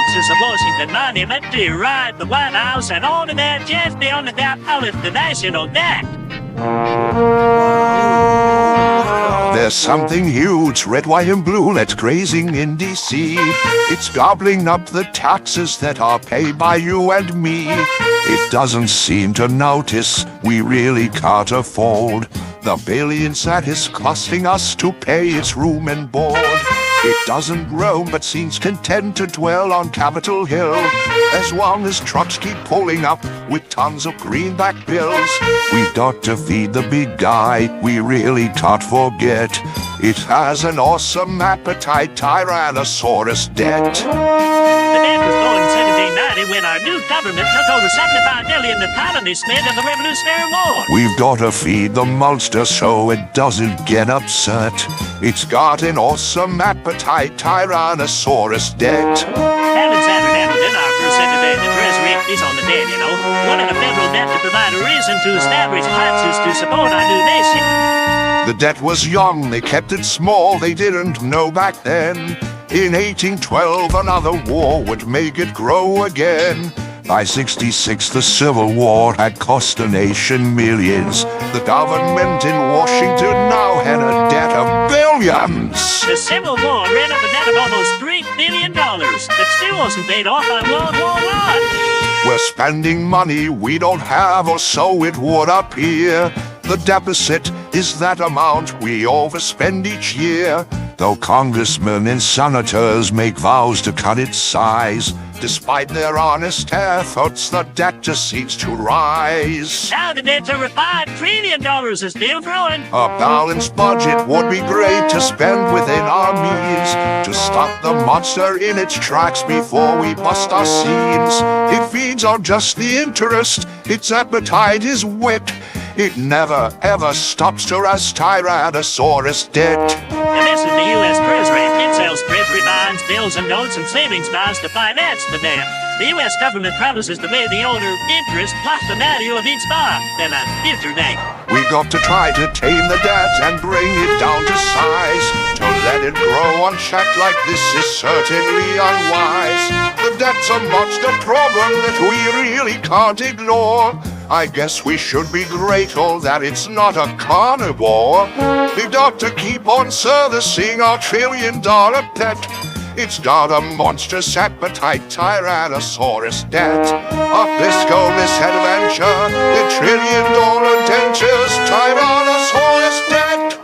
sponsors of Washington Monument to ride the White House and all of that just beyond the abolish the national debt. There's something huge, red, white, and blue, that's grazing in D.C. It's gobbling up the taxes that are paid by you and me. It doesn't seem to notice we really can't afford the billions that is costing us to pay its room and board. It doesn't groan but seems content to dwell on Capitol Hill, as long as trucks keep pulling up with tons of greenback bills. We've got to feed the big guy, we really can't forget. It has an awesome appetite, Tyrannosaurus Debt. The debt was born in 1790 when our new government took over 75 million the colonies spent in the Revolutionary War. We've got to feed the monster so it doesn't get upset. It's got an awesome appetite, Tyrannosaurus Debt. Alexander Hamilton, our first secretary of the Treasury, is on the debt, you know. Wanted a federal debt to provide a reason to establish taxes to support our new nation. The debt was young, they kept it small, they didn't know back then. In 1812, another war would make it grow again. By 66, the Civil War had cost the nation millions. The government in Washington now had a debt of billions. The Civil War ran up a debt of almost $3 billion that still wasn't paid off by World War I. We're spending money we don't have, or so it would appear. The deficit is that amount we overspend each year. Though congressmen and senators make vows to cut its size, despite their honest efforts, the debt just seems to rise. Now the debt's over $5 trillion is still growing. A balanced budget would be great to spend within our means, to stop the monster in its tracks before we bust our seams. It feeds on just the interest, its appetite is wit. It never, ever stops to rest, Tyrannosaurus Debt. And this is the U.S. Treasury. It sells treasury bonds, bills and notes, and savings bonds to finance the debt. The U.S. government promises to pay the owner interest plus the value of each bond in a future date. We got to try to tame the debt and bring it down to size. To let it grow unchecked like this is certainly unwise. The debt's a monster problem that we really can't ignore. I guess we should be grateful that it's not a carnivore. We've got to keep on servicing our trillion-dollar debt. It's got a monstrous appetite, Tyrannosaurus Debt. Up this go misadventure, the trillion-dollar dentures, Tyrannosaurus Debt.